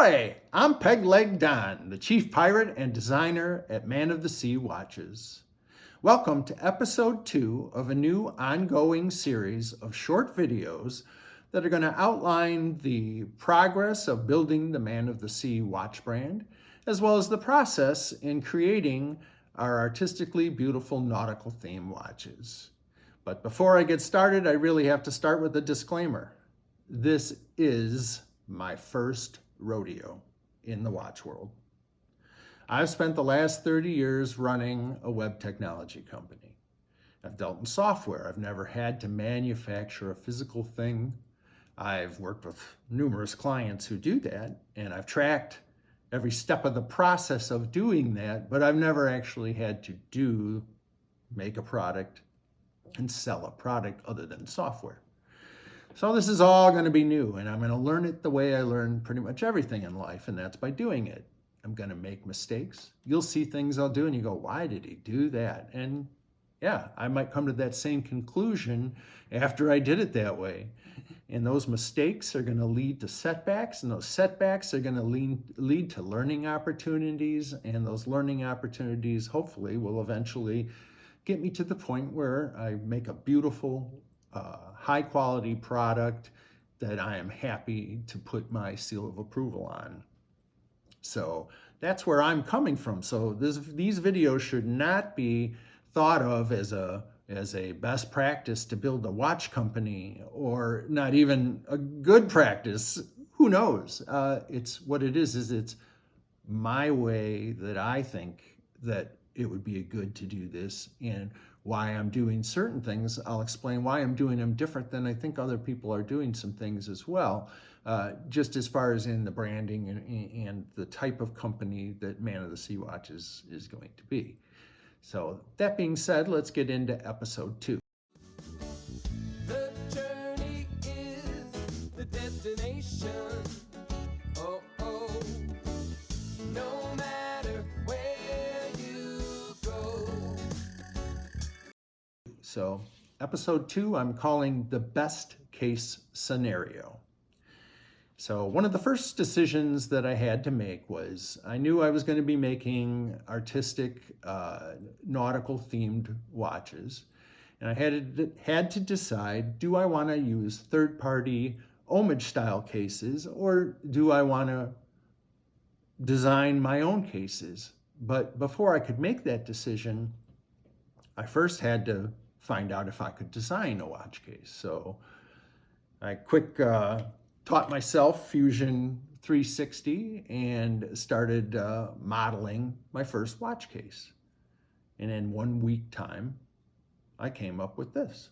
Ahoy! I'm Peg-Leg Don, the Chief Pirate and Designer at Man of the Sea Watches. Welcome to Episode 2 of a new ongoing series of short videos that are going to outline the progress of building the Man of the Sea watch brand, as well as the process in creating our artistically beautiful nautical theme watches. But before I get started, I really have to start with a disclaimer. This is my first rodeo in the watch world. I've spent the last 30 years running a web technology company. I've dealt in software. I've never had to manufacture a physical thing. I've worked with numerous clients who do that, and I've tracked every step of the process of doing that, but I've never actually had to make a product and sell a product other than software. So this is all going to be new, and I'm going to learn it the way I learn pretty much everything in life, and that's by doing it. I'm going to make mistakes. You'll see things I'll do and you go, why did he do that? And yeah, I might come to that same conclusion after I did it that way. And those mistakes are going to lead to setbacks, and those setbacks are going to lead to learning opportunities, and those learning opportunities hopefully will eventually get me to the point where I make a beautiful, high quality product that I am happy to put my seal of approval on. So that's where I'm coming from. So these videos should not be thought of as a best practice to build a watch company, or not even a good practice. Who knows? It's what it is it's my way that I think that it would be good to do this, and why I'm doing certain things. I'll explain why I'm doing them different than I think other people are doing some things as well, just as far as in the branding and the type of company that Man of the Sea Watches is going to be. So that being said, let's get into episode 2. The journey is the destination. Oh, oh, no matter where you go. So episode 2, I'm calling the best case scenario. So one of the first decisions that I had to make was I knew I was going to be making artistic, nautical themed watches. And I had to decide, do I want to use third-party homage style cases, or do I want to design my own cases? But before I could make that decision, I first had to find out if I could design a watch case. So I taught myself Fusion 360 and started modeling my first watch case. And in 1 week time, I came up with this.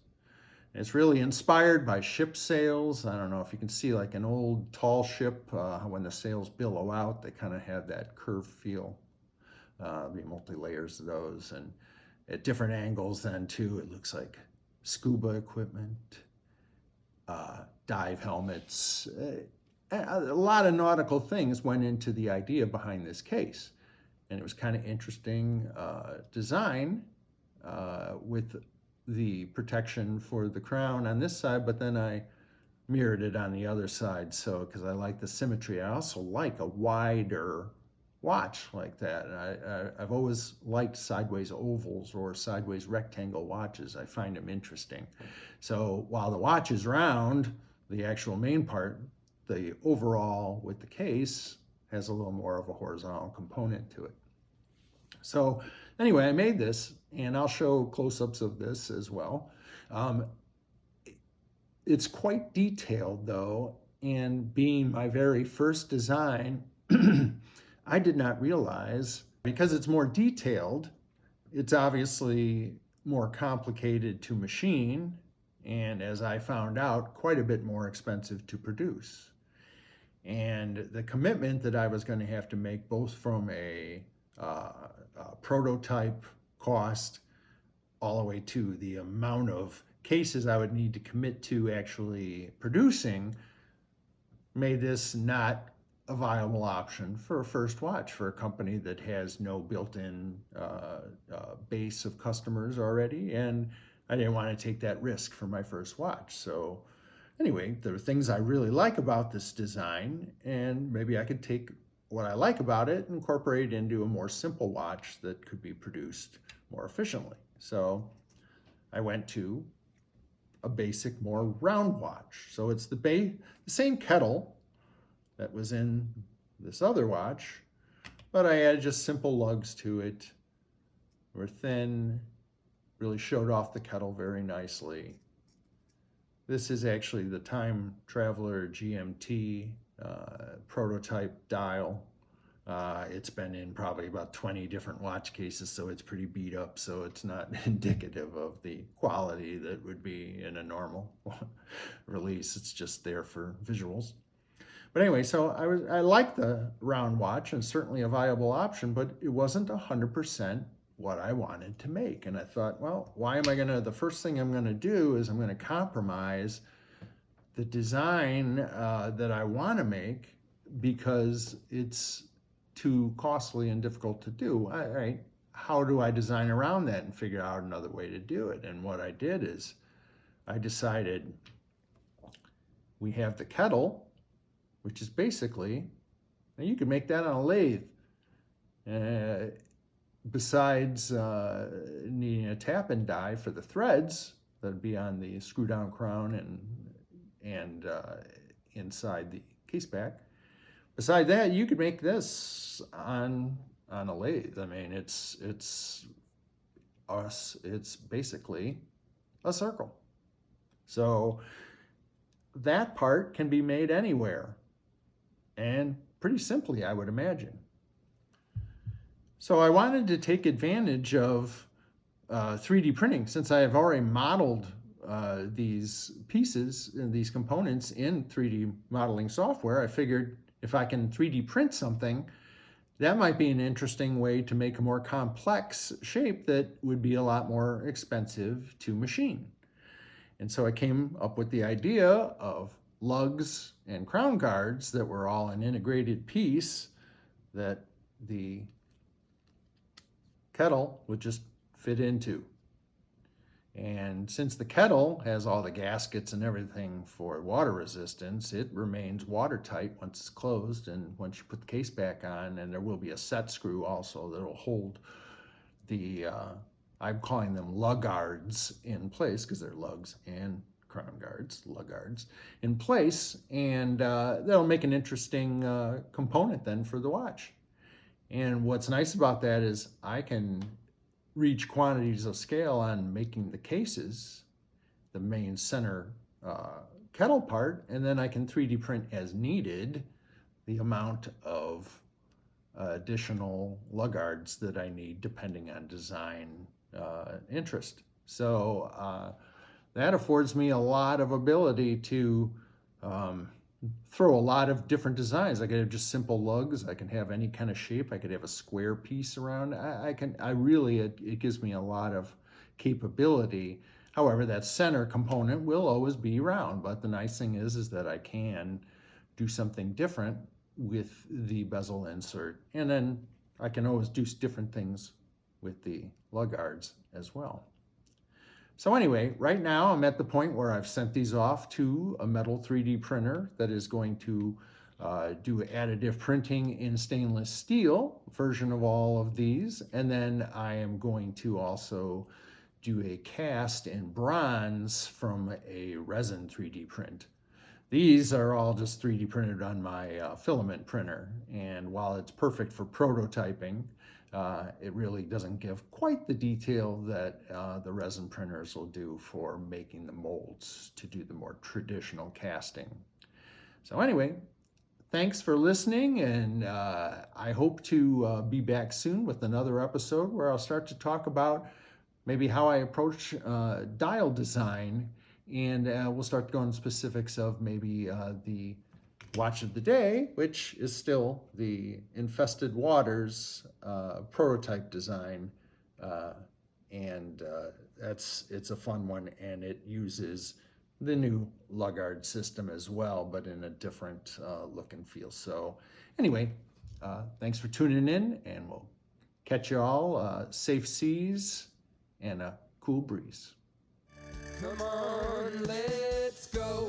And it's really inspired by ship sails. I don't know if you can see like an old tall ship, when the sails billow out, they kind of have that curved feel. The multi-layers of those, and at different angles then too, it looks like scuba equipment, dive helmets. A lot of nautical things went into the idea behind this case. And it was kind of interesting design with the protection for the crown on this side, but then I mirrored it on the other side. So, because I like the symmetry, I also like a wider watch like that. And I've always liked sideways ovals or sideways rectangle watches. I find them interesting. So while the watch is round, the actual main part, the overall with the case, has a little more of a horizontal component to it. So anyway, I made this, and I'll show close-ups of this as well. It's quite detailed though, and being my very first design, I did not realize, because it's more detailed, it's obviously more complicated to machine, and as I found out, quite a bit more expensive to produce. And the commitment that I was going to have to make, both from a prototype cost all the way to the amount of cases I would need to commit to actually producing, made this not a viable option for a first watch for a company that has no built-in base of customers already, and I didn't want to take that risk for my first watch. So Anyway, there are things I really like about this design, and maybe I could take what I like about it and incorporate it into a more simple watch that could be produced more efficiently. So I went to a basic, more round watch. So it's the same kettle that was in this other watch, but I added just simple lugs to it. They were thin, really showed off the kettle very nicely. This is actually the Time Traveler GMT prototype dial. It's been in probably about 20 different watch cases, so it's pretty beat up, so it's not indicative of the quality that would be in a normal release. It's just there for visuals. But anyway, so I like the round watch, and certainly a viable option, but it wasn't 100% what I wanted to make. And I thought, well, the first thing I'm gonna do is I'm gonna compromise the design that I wanna make because it's too costly and difficult to do. How do I design around that and figure out another way to do it? And what I did is I decided we have the kettle, which is basically, now you can make that on a lathe. Besides needing a tap and die for the threads that'd be on the screw down crown and inside the case back. Beside that, you could make this on a lathe. I mean, it's basically a circle. So that part can be made anywhere, and pretty simply, I would imagine. So I wanted to take advantage of 3D printing since I have already modeled these pieces and these components in 3D modeling software. I figured if I can 3D print something, that might be an interesting way to make a more complex shape that would be a lot more expensive to machine. And so I came up with the idea of lugs and crown guards that were all an integrated piece that the kettle would just fit into. And since the kettle has all the gaskets and everything for water resistance, it remains watertight once it's closed and once you put the case back on, and there will be a set screw also that'll hold the, I'm calling them lug guards in place because they're lugs and crown guards, lug guards in place, and that'll make an interesting component then for the watch. And what's nice about that is I can reach quantities of scale on making the cases, the main center kettle part, and then I can 3D print as needed the amount of additional lug guards that I need depending on design interest. So that affords me a lot of ability to throw a lot of different designs. I could have just simple lugs. I can have any kind of shape. I could have a square piece around. It gives me a lot of capability. However, that center component will always be round, but the nice thing is that I can do something different with the bezel insert. And then I can always do different things with the lug guards as well. So anyway, right now I'm at the point where I've sent these off to a metal 3D printer that is going to do additive printing in stainless steel version of all of these. And then I am going to also do a cast in bronze from a resin 3D print. These are all just 3D printed on my filament printer. And while it's perfect for prototyping, it really doesn't give quite the detail that the resin printers will do for making the molds to do the more traditional casting. So anyway, thanks for listening, and I hope to be back soon with another episode where I'll start to talk about maybe how I approach dial design, and we'll start going specifics of maybe the watch of the day, which is still the Infested Waters prototype design, and it's a fun one, and it uses the new lug-guard system as well, but in a different look and feel. So anyway, thanks for tuning in, and we'll catch you all safe seas and a cool breeze. Come on, let's go.